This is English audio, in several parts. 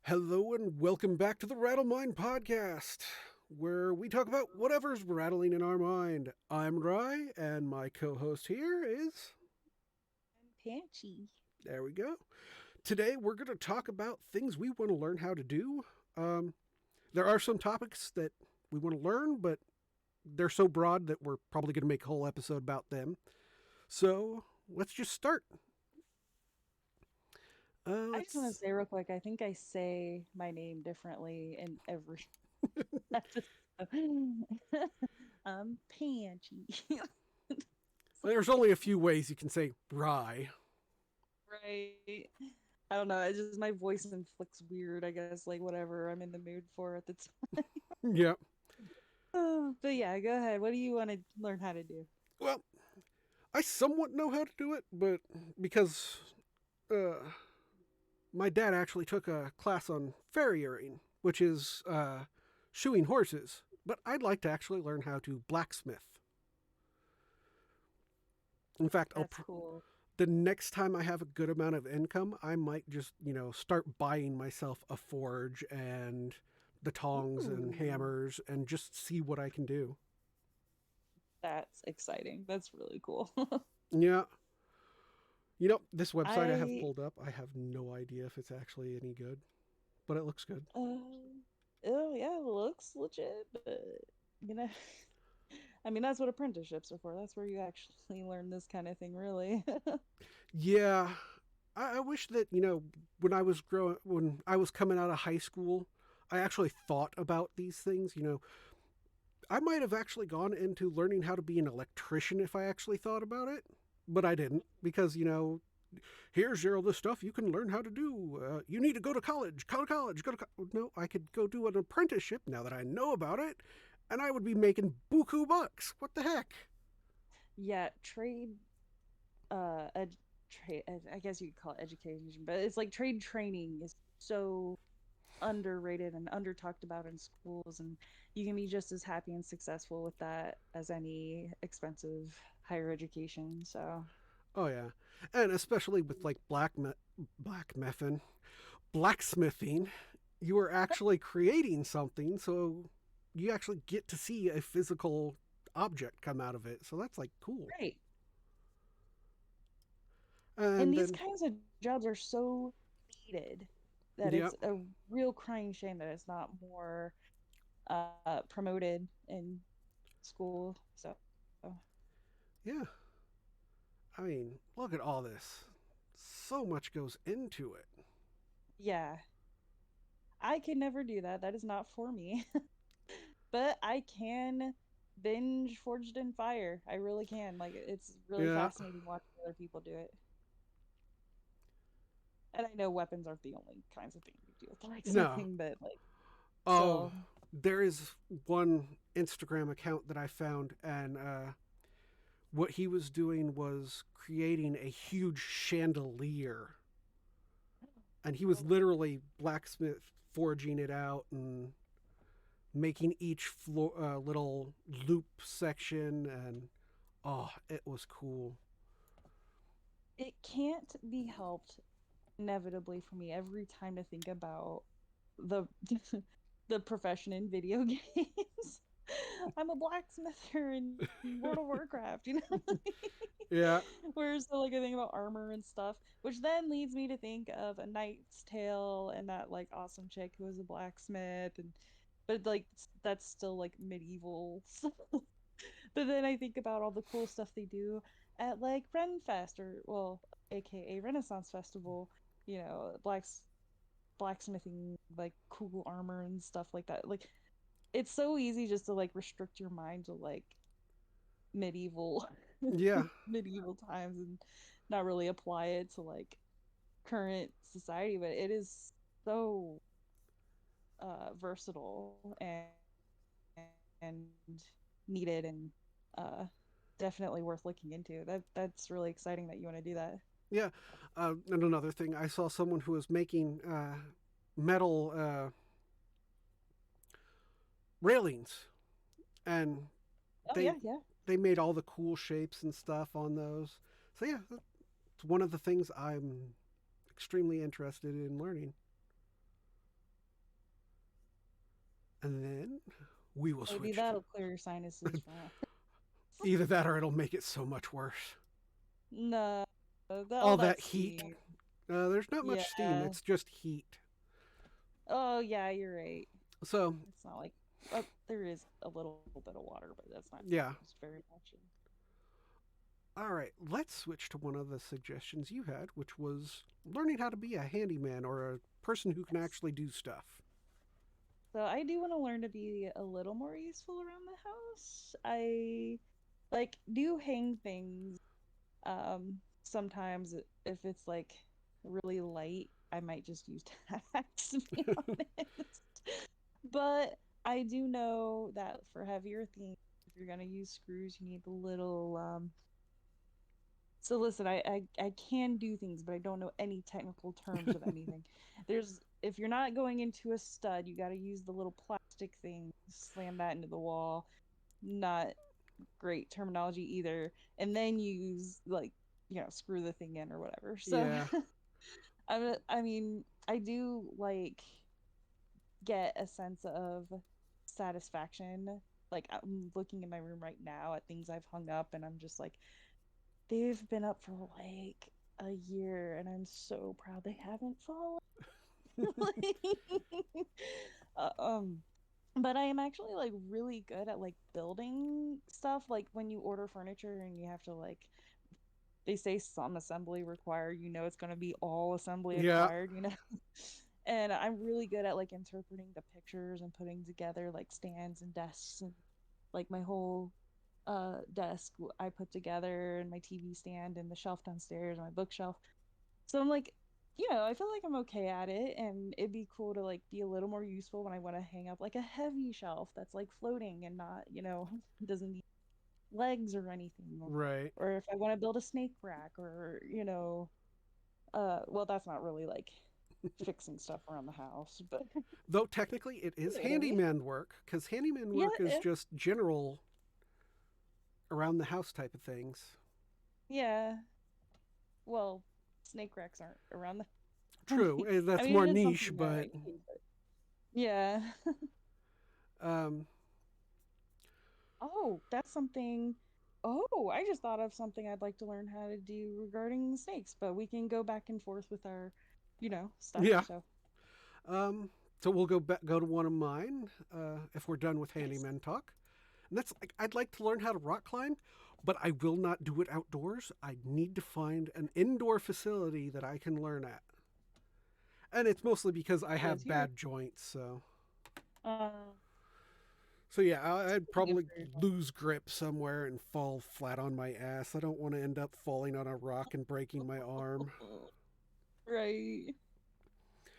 Hello and welcome back to the RattleMind podcast, where we talk about whatever's rattling in our mind. I'm Rye, and my co-host here is... Panchy. There we go. Today we're going to talk about things we want to learn how to do. There are some topics that we want to learn, but they're so broad that we're probably going to make a whole episode about them. So let's just start. I just want to Let's... say real quick, I think I say my name differently in every episode. Panchy. There's only a few ways you can say Rye. Right. I don't know. It's just my voice inflicts weird, I guess, like whatever I'm in the mood for at the time. Yeah. But yeah, go ahead. What do you want to learn how to do? Well, I somewhat know how to do it, but because uh, my dad actually took a class on farriering, which is shoeing horses. But I'd like to actually learn how to blacksmith. In fact, That's cool. the next time I have a good amount of income, I might just, start buying myself a forge and the tongs and Ooh, hammers and just see what I can do. that's exciting. That's really cool. Yeah. This website I have I pulled up, I have no idea if it's actually any good, but it looks good. uh oh yeah, it looks legit, but you know. I mean, that's what apprenticeships are for. That's where you actually learn this kind of thing, really. Yeah, I wish that when I was coming out of high school, I actually thought about these things. I might have actually gone into learning how to be an electrician if I actually thought about it, but I didn't because here's all the stuff you can learn how to do. You need to go to college, go to college, go to no. I could go do an apprenticeship now that I know about it, and I would be making buku bucks. What the heck? Yeah, trade, ed trade, I guess you could call it education, but it's like trade training is so underrated and under talked about in schools, and you can be just as happy and successful with that as any expensive higher education. So, Oh yeah, and especially with like blacksmithing, you are actually creating something, so you actually get to see a physical object come out of it. So that's like cool. right. And And these then kinds of jobs are so needed that yeah, it's a real crying shame that it's not more promoted in school. So yeah. I mean, look at all this. So much goes into it. yeah, I could never do that. That is not for me. But I can binge Forged in Fire. I really can. Like it's really Yeah. fascinating watching other people do it. And I know weapons aren't the only kinds of things you do with No. blacksmithing, but like Oh, still. there is one Instagram account that I found, and what he was doing was creating a huge chandelier, and he was Oh, literally blacksmith forging it out and making each little loop section, and oh, it was cool. it can't be helped inevitably for me every time to think about the the profession in video games. I'm a blacksmither in World of Warcraft, you know? Yeah, Whereas the like I think about armor and stuff, which then leads me to think of A Knight's Tale and that like awesome chick who was a blacksmith and but like that's still like medieval. But then I think about all the cool stuff they do at like Renfest or well, aka Renaissance Festival, blacksmithing like cool armor and stuff like that. Like it's so easy just to like restrict your mind to like medieval yeah, medieval times and not really apply it to like current society, but it is so versatile and needed and uh definitely worth looking into. That's really exciting that you want to do that. yeah. And another thing, I saw someone who was making metal railings, and Oh they yeah, yeah. they made all the cool shapes and stuff on those. So yeah, it's one of the things I'm extremely interested in learning. And then we will Maybe switch to that'll clear your sinuses from. either that or it'll make it so much worse. No, All that that's heat. steam. There's not Yeah. much steam, it's just heat. Oh, yeah, you're right. So, It's not like, well, there is a little bit of water, but that's not yeah. used very much. All right, let's switch to one of the suggestions you had, which was learning how to be a handyman or a person who can Yes. actually do stuff. So I do want to learn to be a little more useful around the house. I like do hang things. Sometimes if it's like really light, I might just use tacks to be honest. But I do know that for heavier things, if you're gonna use screws, you need the little so listen, I can do things, but I don't know any technical terms of anything. There's if you're not going into a stud, you got to use the little plastic thing, slam that into the wall. Not great terminology either. And then use like, screw the thing in or whatever. So Yeah, I mean, I do like get a sense of satisfaction. Like I'm looking in my room right now at things I've hung up and I'm just like they've been up for like a year, and I'm so proud they haven't fallen. Like, uh, um, but I am actually like really good at like building stuff. Like when you order furniture and you have to like they say some assembly required, it's going to be all assembly yeah, acquired. And I'm really good at like interpreting the pictures and putting together like stands and desks and like my whole desk I put together and my TV stand and the shelf downstairs and my bookshelf. So I'm like, I feel like I'm okay at it and it'd be cool to like be a little more useful when I want to hang up like a heavy shelf that's like floating and not, doesn't need legs or anything. right. Or if I want to build a snake rack or, well that's not really like fixing stuff around the house, but Though technically it you is know what I mean. handyman work, because handyman Yeah, work is just general around the house type of things. yeah. Well, snake racks aren't around the True, I that's mean, more it is niche, something that I but need, but yeah. um, Oh, that's something. Oh, I just thought of something I'd like to learn how to do regarding snakes, but we can go back and forth with our, stuff. yeah. So, Um, so we'll go to one of mine if we're done with yes. handyman talk. And that's like I'd like to learn how to rock climb, but I will not do it outdoors. I need to find an indoor facility that I can learn at. And it's mostly because I Yes, have here. bad joints, so Uh, yeah, I'd pretty good probably for your health. lose grip somewhere and fall flat on my ass. I don't want to end up falling on a rock and breaking my arm. Right.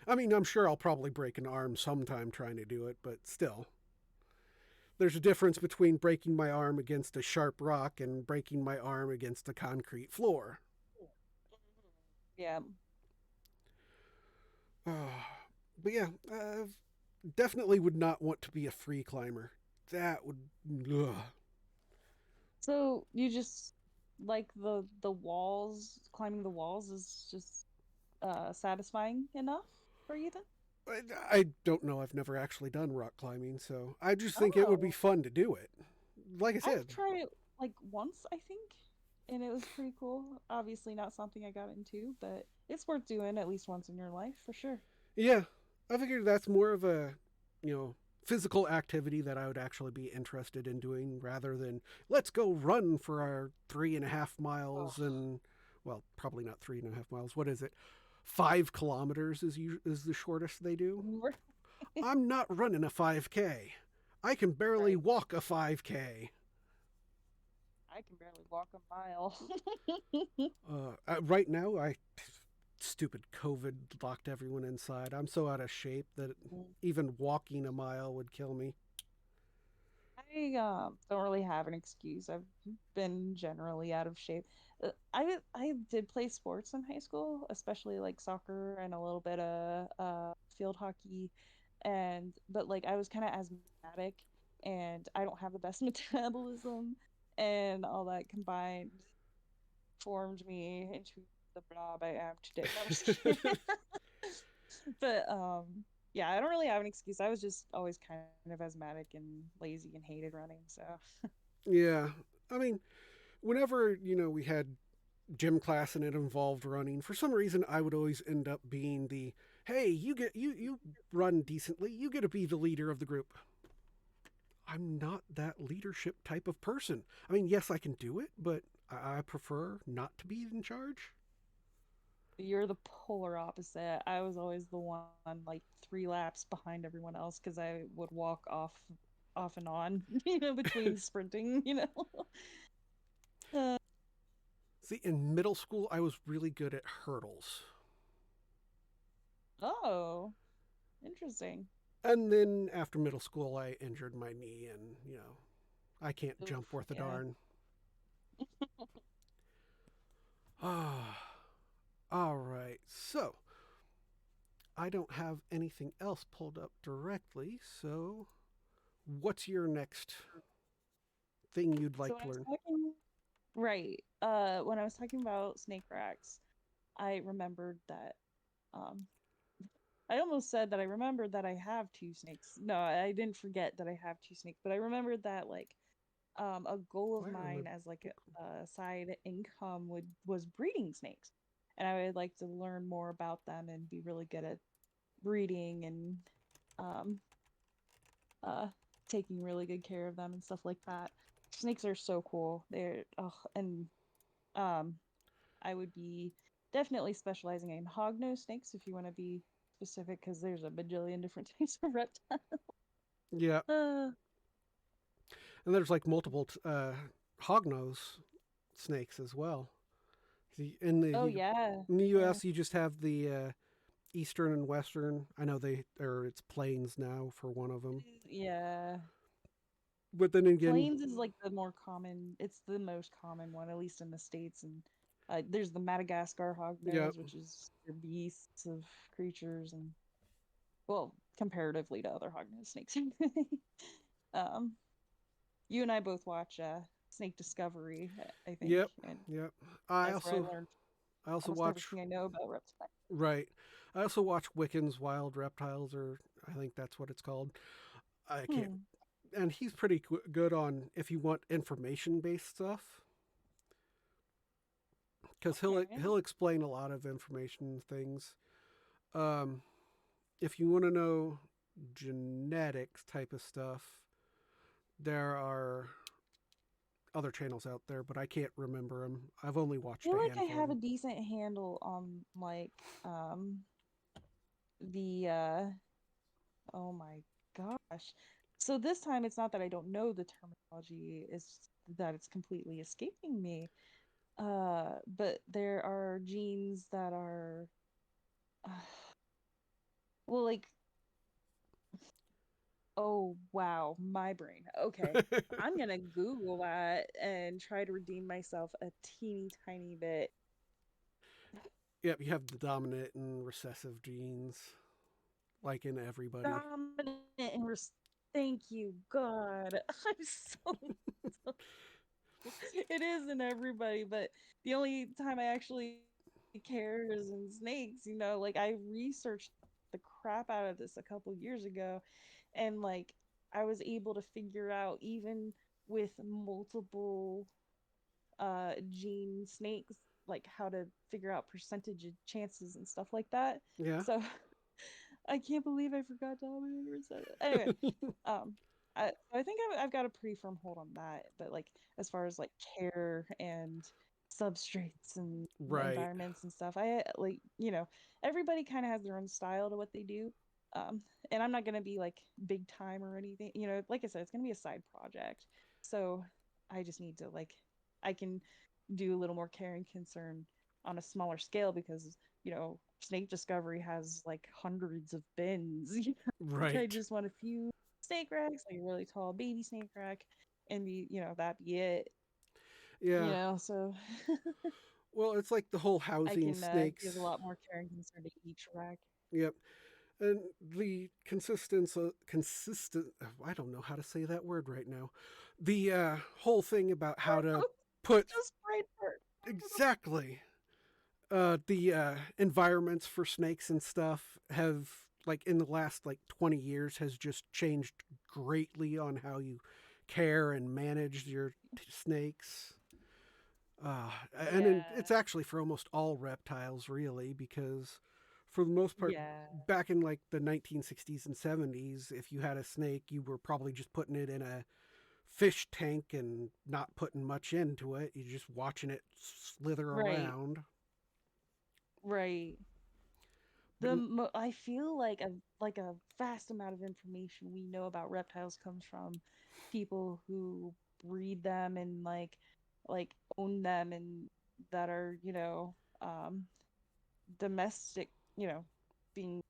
I mean, I'm sure I'll probably break an arm sometime trying to do it, but still. There's a difference between breaking my arm against a sharp rock and breaking my arm against a concrete floor. Yeah. But yeah, definitely would not want to be a free climber. That would. Ugh. So you just like the walls, climbing the walls is just satisfying enough for you then? I don't know. I've never actually done rock climbing, so I just think it would be Oh. fun to do it. Like I I've said, tried it like once, I think, and it was pretty cool. Obviously, not something I got into, but it's worth doing at least once in your life for sure. yeah, I figured that's more of a, you know, physical activity that I would actually be interested in doing rather than let's go run for our 3.5 miles Oh, and, well, probably not 3.5 miles. What is it? 5 kilometers is the shortest they do. I'm not running a 5K. I can barely right. walk a 5K. I can barely walk a mile. Right now, stupid COVID locked everyone inside. I'm so out of shape that even walking a mile would kill me. I don't really have an excuse. I've been generally out of shape. I did play sports in high school, especially like soccer and a little bit of field hockey, and but like I was kind of asthmatic, and I don't have the best metabolism, and all that combined formed me into the blob I am today. No, I'm just kidding. But Yeah, I don't really have an excuse. I was just always kind of asthmatic and lazy and hated running. So, Yeah. I mean, whenever, we had gym class and it involved running, for some reason I would always end up being the, hey, you run decently, you get to be the leader of the group. I'm not that leadership type of person. I mean, yes, I can do it, but I prefer not to be in charge. you're the polar opposite. I was always the one like 3 laps behind everyone else because I would walk off and on, between sprinting. Uh, See, in middle school, I was really good at hurdles. oh, interesting. And then after middle school, I injured my knee, and, I can't Oof, jump worth a yeah. darn. Ah, all right. So, I don't have anything else pulled up directly, so what's your next thing you'd So like when to I was learn? talking, right, when I was talking about snake racks, I remembered that um I almost said that I remembered that I have two snakes. No, I didn't forget that I have two snakes, but I remembered that like a goal of Why are my. mine as like a side income would was breeding snakes. And I would like to learn more about them and be really good at breeding and um uh taking really good care of them and stuff like that. Snakes are so cool. They're oh, and um I would be definitely specializing in hognose snakes if you want to be specific, because there's a bajillion different types of reptiles. Yeah, Uh, and there's like multiple hognose snakes as well. See, oh yeah, in the yeah, U.S., you just have the eastern and western. I know it's plains now for one of them, yeah. but then again, Plains is like the more common. It's the most common one, at least in the states. And there's the Madagascar yeah, hognose, which is your beasts of creatures, and well, comparatively to other hognose snakes. um, you and I both watch Snake Discovery, I think, yep, and yep. I that's where I also learned I also almost watch everything I know about reptiles. right. I also watch Wiccan's Wild Reptiles, or I think that's what it's called. I can't. Hmm. And he's pretty good on if you want information based stuff because Okay. he'll explain a lot of information things. Um, if you want to know genetics type of stuff, there are other channels out there, but I can't remember them. I've only I watched feel a like I handful of have a them. decent handle on like the oh my gosh. So this time it's not that I don't know the terminology, it's that it's completely escaping me. But there are genes that are uh, well like oh wow, my brain. Okay. I'm gonna Google that and try to redeem myself a teeny tiny bit. Yep, you have the dominant and recessive genes, like in everybody. Dominant and thank you, God. I'm so it is in everybody, but the only time I actually care is in snakes, like I researched the crap out of this a couple years ago, and like I was able to figure out, even with multiple gene snakes, like how to figure out percentage of chances and stuff like that. Yeah, So I can't believe I forgot dominant recessive. Anyway, um, I think I've got a pretty firm hold on that. But like as far as like care and substrates and right. environments and stuff, I like everybody kind of has their own style to what they do. Um, and I'm not gonna be like big time or anything. Like I said, it's gonna be a side project. So I just need to like I can do a little more care and concern on a smaller scale because snake discovery has like hundreds of bins. Like I Right. just want a few snake racks, like a really tall baby snake rack, and that be it. Yeah. So Well, it's like the whole I housing can give a snakes. lot more care and concern to each rack. Yep. And the consistent, I don't know how to say that word right now. The whole thing about how to put Just right there. exactly the environments for snakes and stuff have like in the last like 20 years has just changed greatly on how you care and manage your snakes. And it's Yeah. actually for almost all reptiles, really, because for the most part, Yeah. back in like the 1960s and 70s, if you had a snake, you were probably just putting it in a fish tank and not putting much into it. You're just watching it slither Right. around. Right. But I feel like a vast amount of information we know about reptiles comes from people who breed them and like own them and that are, domestic, being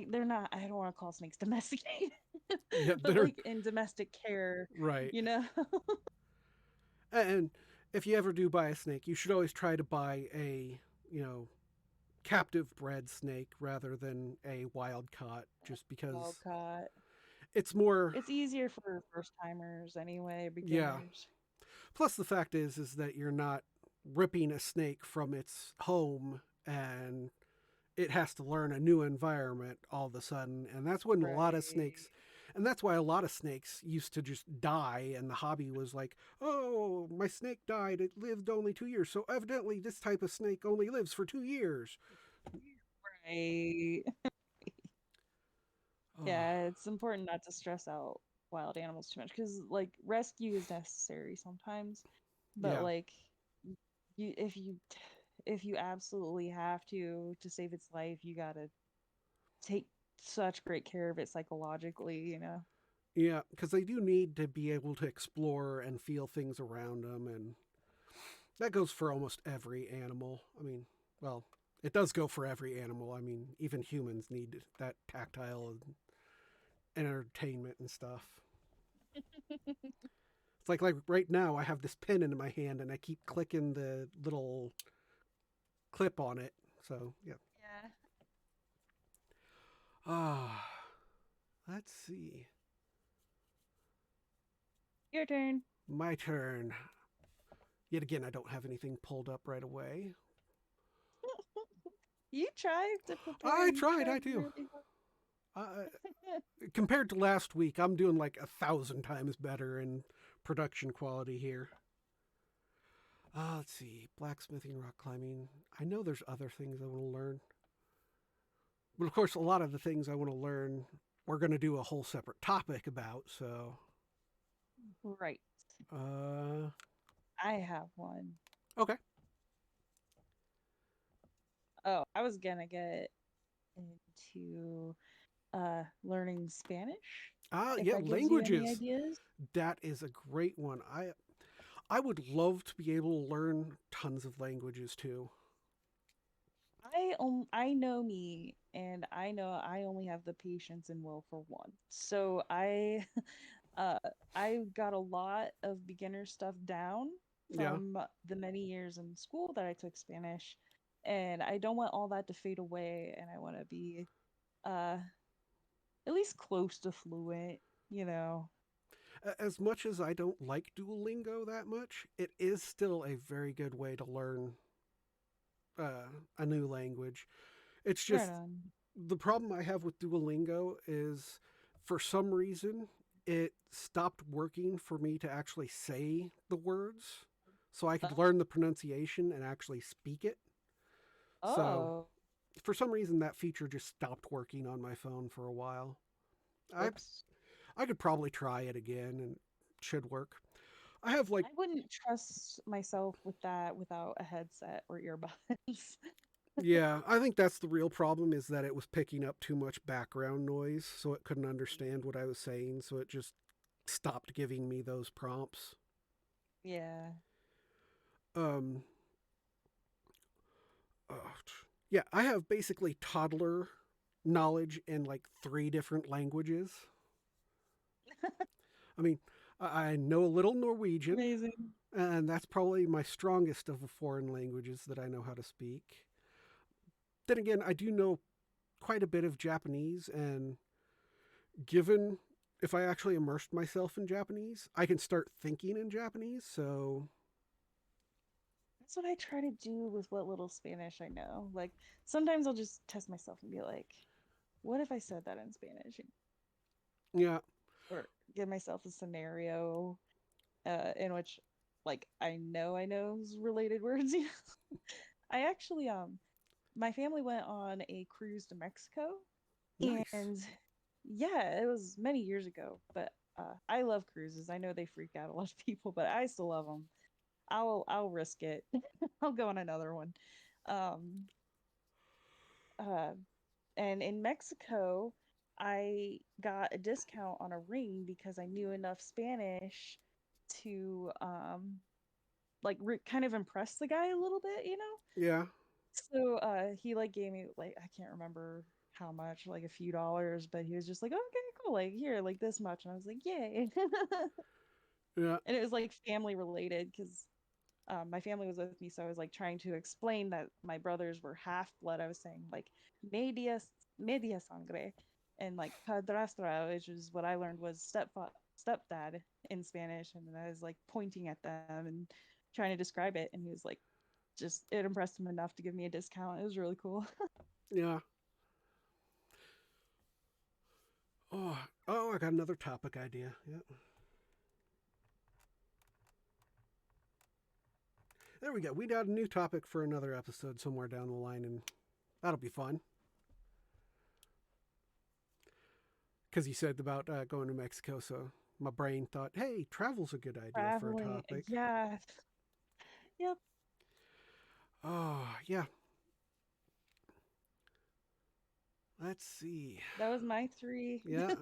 they're not I don't want to call snakes domesticated, yeah, but they're like in domestic care, right. you know? And if you ever do buy a snake, you should always try to buy a, you know, captive bred snake rather than a wild caught, just because Walcott. it's more. It's easier for first timers anyway, Yeah. beginners. Plus, the fact is that you're not ripping a snake from its home and it has to learn a new environment all of a sudden. And that's when a lot of Right. snakes, and that's why a lot of snakes used to just die. And the hobby was like, oh, my snake died. It lived only 2 years. So evidently, this type of snake only lives for 2 years. Right. Oh, Yeah, it's important not to stress out wild animals too much because like rescue is necessary sometimes, but yeah. like you if you absolutely have to save its life, you gotta take such great care of it psychologically, you know? Yeah, because they do need to be able to explore and feel things around them. And that goes for almost every animal. I mean, well, it does go for every animal. I mean, even humans need that tactile entertainment and stuff. It's like right now I have this pen in my hand and I keep clicking the little clip on it. So yeah. Yeah. Ah, let's see. Your turn. My turn. Yet again, I don't have anything pulled up right away. You tried to prepare. I You tried. I tried do. really Uh, hard. Compared to last week, I'm doing like 1,000 times better in production quality here. Let's see. Blacksmithing, rock climbing. I know there's other things I want to learn. But of course, a lot of the things I want to learn, we're going to do a whole separate topic about. So, Right. uh, I have one. okay. Oh, I was gonna get into learning Spanish if Yeah, that gives you any languages. ideas. That is a great one. I would love to be able to learn tons of languages too. I know me and I know I only have the patience and will for one. So I uh I got a lot of beginner stuff down Yeah. from the many years in school that I took Spanish, and I don't want all that to fade away, and I want to be uh at least close to fluent, you know. As much as I don't like Duolingo that much, it is still a very good way to learn uh, a new language. It's Right just on. the problem I have with Duolingo is for some reason it stopped working for me to actually say the words so I could learn the pronunciation and actually speak it. So Oh, for some reason that feature just stopped working on my phone for a while. I whoops. I could probably try it again and it should work. I have like I wouldn't trust myself with that without a headset or earbuds. yeah, I think that's the real problem is that it was picking up too much background noise so it couldn't understand what I was saying, so it just stopped giving me those prompts. Yeah. Um uh, yeah, I have basically toddler knowledge in like 3 different languages. I mean, I know a little Norwegian, Amazing. and that's probably my strongest of the foreign languages that I know how to speak. Then again, I do know quite a bit of Japanese, and given if I actually immersed myself in Japanese, I can start thinking in Japanese. So, That's what I try to do with what little Spanish I know. Like sometimes I'll just test myself and be like, what if I said that in Spanish? Yeah, Or give myself a scenario in which like I know related words. I actually my family went on a cruise to Mexico, nice. and yeah, it was many years ago, but I love cruises. I know they freak out a lot of people, but I still love them. I'll risk it. I'll go on another one. Um uh and in Mexico, I got a discount on a ring because I knew enough Spanish to like kind of impress the guy a little bit, you know? Yeah, So he like gave me like I can't remember how much, like a few dollars, but he was just like, okay, cool, like here, like this much. And I was like, yay. yeah, And it was like family related because my family was with me, so I was like trying to explain that my brothers were half blood. I was saying like media media sangre and like padrastra, which is what I learned was stepdad in Spanish, and then I was like pointing at them and trying to describe it, and he was like, just it impressed him enough to give me a discount. It was really cool. yeah. Oh, I got another topic idea. Yeah, there we go. We got a new topic for another episode somewhere down the line, and that'll be fun. Because you said about going to Mexico, so my brain thought, hey, travel's a good idea for a Traveling, topic. yeah, yep. Oh, yeah. Let's see. That was my three. Yeah,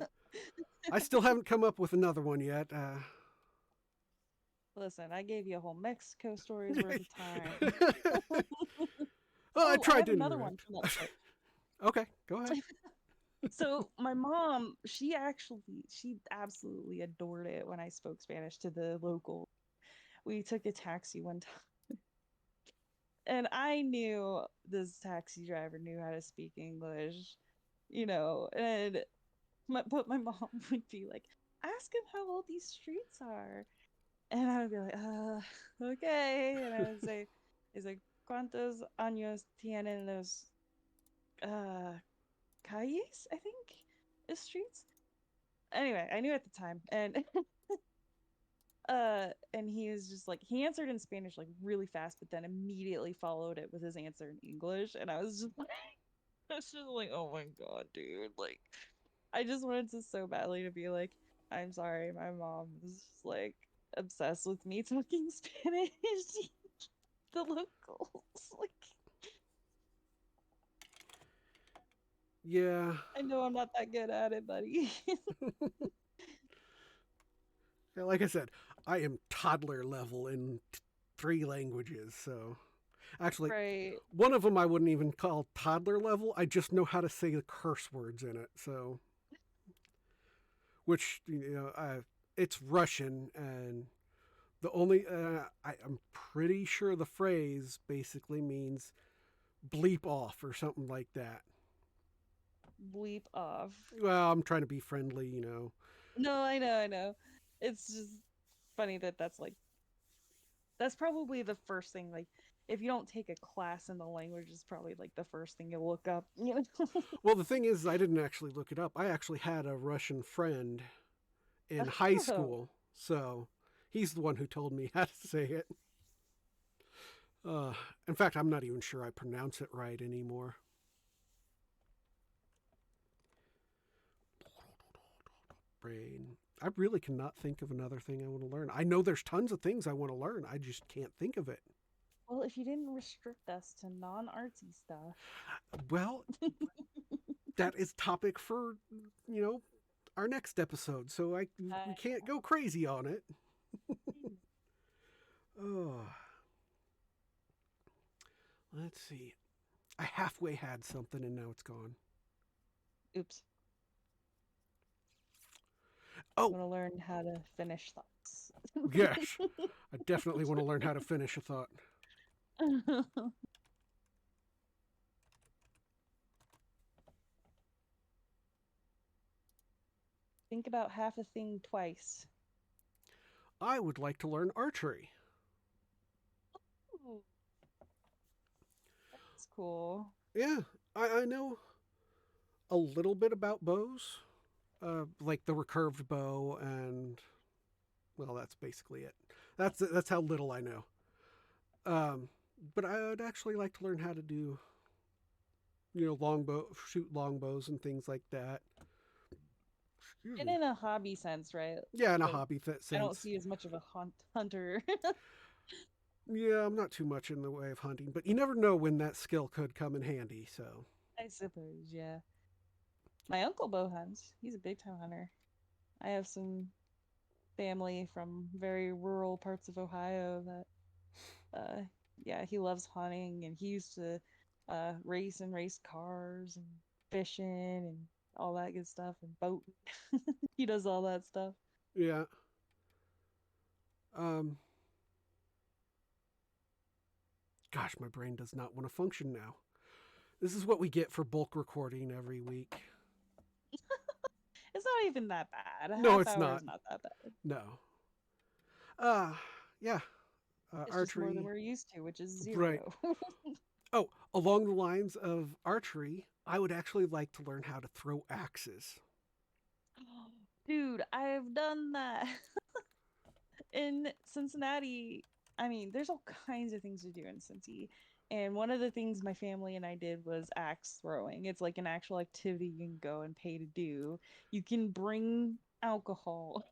I still haven't come up with another one yet. Listen, I gave you a whole Mexico stories worth of time. Oh, I Oh, I tried have to another one interrupt. from that trip. Okay, go ahead. So my mom, she absolutely adored it when I spoke Spanish to the local. We took a taxi one time, and I knew this taxi driver knew how to speak English, you know, and but my mom would be like, ask him how old these streets are. And I would be like, okay. And I would say, he's like, ¿Cuántos años tienen los uh calles? I think is streets. Anyway, I knew at the time, and he was just like he answered in Spanish like really fast, but then immediately followed it with his answer in English, and I was just like, I was just like, oh my god, dude, like I just wanted to so badly to be like, I'm sorry, my mom is just like obsessed with me talking Spanish. The locals. Like, Yeah, I know I'm not that good at it, buddy. like I said, I am toddler level in three languages. So, actually, Right. one of them I wouldn't even call toddler level. I just know how to say the curse words in it. So, which it's Russian, and the only I'm pretty sure the phrase basically means bleep off or something like that. Bleep off. Well, I'm trying to be friendly. No, I know. It's just funny that that's probably the first thing. Like, if you don't take a class in the language, it's probably like the first thing you look up. You know? Well, the thing is, I didn't actually look it up. I actually had a Russian friend in high Oh, school, so he's the one who told me how to say it. Uh, in fact, I'm not even sure I pronounce it right anymore. Brain. I really cannot think of another thing I want to learn. I know there's tons of things I want to learn. I just can't think of it. well, if you didn't restrict us to non-artsy stuff, Well, that is topic for our next episode. So we I can't go crazy on it. Oh, let's see. I halfway had something and now it's gone. oops. Oh, Want to learn how to finish thoughts. yes. I definitely want to learn how to finish a thought. Think about half a thing twice. I would like to learn archery. Ooh, that's cool. Yeah, I know. a little bit about bows, like the recurved bow, and well, that's basically it. That's how little I know. Um, but I would actually like to learn how to do, shoot longbows and things like that. Excuse And me. in a hobby sense, right? Yeah, in a Like, hobby I don't sense. see as much of a hunter. Yeah, I'm not too much in the way of hunting, but you never know when that skill could come in handy. So, I suppose, yeah. My uncle bow hunts. He's a big time hunter. I have some family from very rural parts of Ohio that uh yeah, he loves hunting and he used to race cars and fishing and all that good stuff and boating. He does all that stuff. yeah. Um, Gosh, my brain does not want to function now. This is what we get for bulk recording every week. It's not even that bad. A No, half it's hour is not. not that bad. No. Uh, yeah. It's just more than Archery. we're used to, which is Right. zero. Oh, along the lines of archery, I would actually like to learn how to throw axes. Dude, I've done that. In Cincinnati, I mean, there's all kinds of things to do in Cincy. And one of the things my family and I did was axe throwing. It's like an actual activity you can go and pay to do. You can bring alcohol.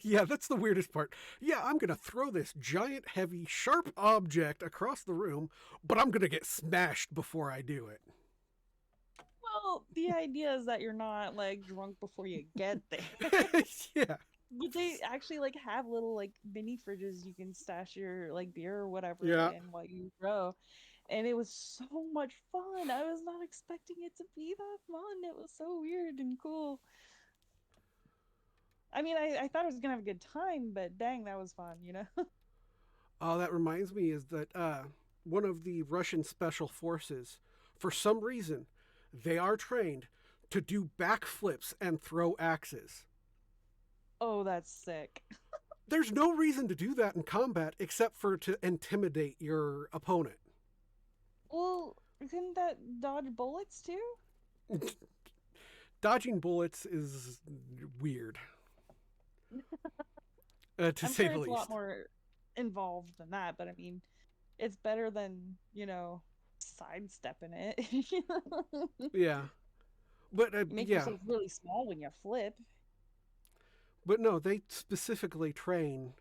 Yeah, that's the weirdest part. Yeah, I'm going to throw this giant, heavy, sharp object across the room, but I'm going to get smashed before I do it. Well, the idea is that you're not like drunk before you get there. Yeah. But they actually like have little like mini fridges you can stash your like beer or whatever Yeah. in while you throw. And it was so much fun. I was not expecting it to be that fun. It was so weird and cool. I mean, I thought I was gonna have a good time, but dang, that was fun. Oh, that reminds me is that one of the Russian special forces, for some reason, they are trained to do backflips and throw axes. Oh, that's sick. There's no reason to do that in combat except for to intimidate your opponent. Well, couldn't that dodge bullets too? Dodging bullets is weird, to I'm say sure the it's a lot least. more involved than that, but I mean, it's better than sidestepping it. You Yeah, but make yeah, yourself really small when you flip. but no, they specifically train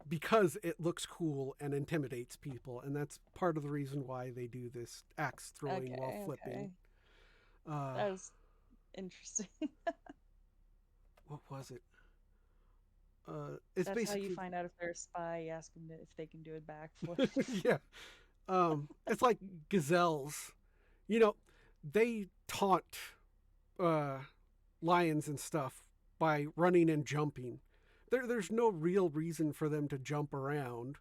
because it looks cool and intimidates people, and that's part of the reason why they do this axe throwing while Okay, flipping. okay. Uh, That was interesting. what was it? It's That's how you basically find out if they're a spy. You ask them if they can do a backflip. yeah. It's like gazelles. You know, they taunt uh, lions and stuff by running and jumping. There's no real reason for them to jump around.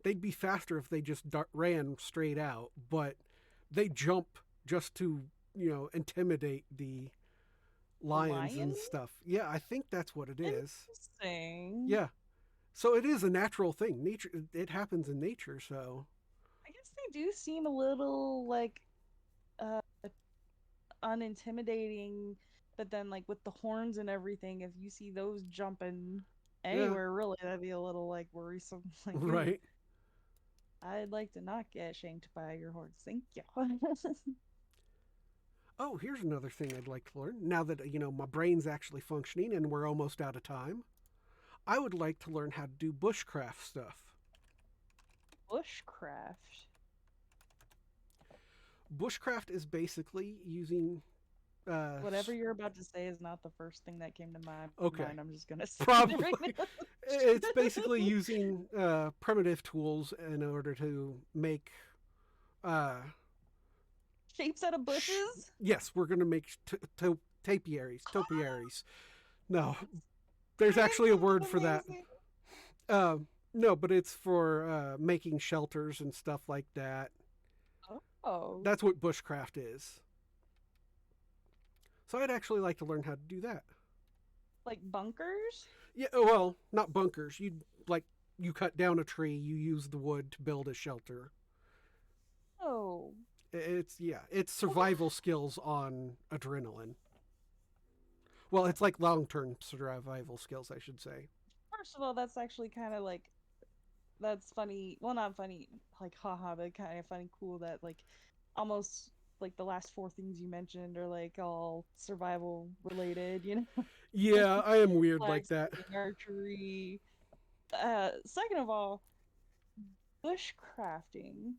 They'd be faster if they just ran straight out, but they jump just to intimidate the A lions lion? and stuff. Yeah, I think that's what it is. Interesting. Yeah, so it is a natural thing. Nature, it happens in nature. So I guess they do seem a little like uh unintimidating, but then like with the horns and everything, if you see those jumping yeah, anywhere really, that'd be a little like worrisome. Like, ooh, right. I'd like to not get shanked by your horns. Thank you. Oh, here's another thing I'd like to learn. Now that my brain's actually functioning and we're almost out of time, I would like to learn how to do bushcraft stuff. Bushcraft. Bushcraft is basically using uh Whatever you're about to say is not the first thing that came to my okay, mind. I'm just gonna say it right probably now. it's basically using primitive tools in order to make uh Shapes out of bushes? yes, we're going to make topiaries. No, there's That actually a sounds word for that. amazing. No, but it's for making shelters and stuff like that. Oh, That's what bushcraft is. So I'd actually like to learn how to do that. like bunkers? Yeah, well, not bunkers. You cut down a tree, you use the wood to build a shelter. Oh, It's survival skills on adrenaline. Well, it's like long-term survival skills, I should say. First of all, that's actually kind of like that's funny. Well, not funny, like haha, but kind of funny, cool that like almost like the last four things you mentioned are like all survival related, you know, Yeah, I am weird like that. blacksmithing, archery. Second of all, bushcrafting.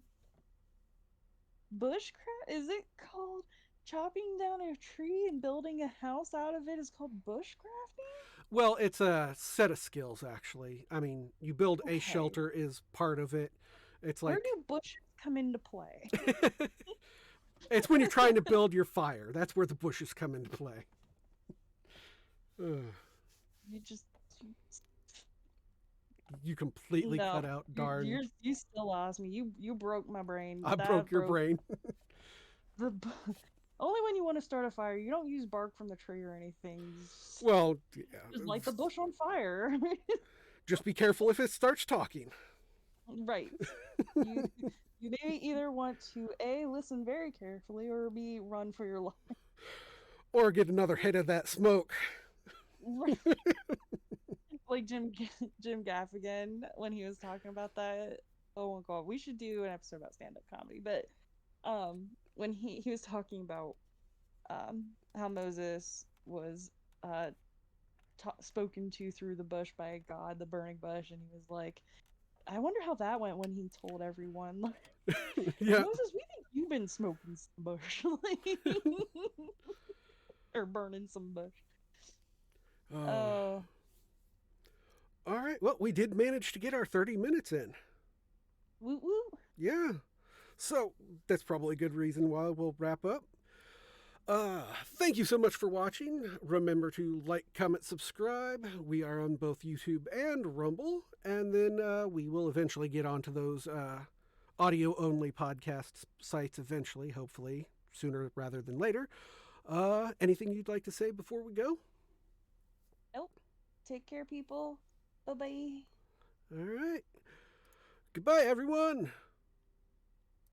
Bushcraft is it called chopping down a tree and building a house out of it is called bushcrafting? Well, it's a set of skills, actually. I mean, you build a Okay. shelter is part of it. It's Where like do bushes come into play? it's when you're trying to build your fire. That's where the bushes come into play. Ugh, You just you completely no. cut out darn. You still lost me. You broke my brain. I broke That your broke brain. the only when you want to start a fire, you don't use bark from the tree or anything. Well, yeah. Just light the bush on fire. Just be careful if it starts talking. Right. You you may either want to A, listen very carefully, or B, run for your life. Or get another hit of that smoke. Right. Like Jim Gaffigan when he was talking about that. Oh my god, we should do an episode about stand-up comedy. But when he was talking about how Moses was spoken to through the bush by God, the burning bush, and he was like, I wonder how that went when he told everyone, like, Yeah. Moses, we think you've been smoking some bush, or burning some bush. Uh, Uh, all right. Well, we did manage to get our 30 minutes in. woo woo. Yeah. So that's probably a good reason why we'll wrap up. Thank you so much for watching. Remember to like, comment, subscribe. We are on both YouTube and Rumble. And then we will eventually get onto those audio only podcast sites eventually, hopefully, sooner rather than later. Anything you'd like to say before we go? Nope. Take care, people. Bye bye. All right. Goodbye, everyone.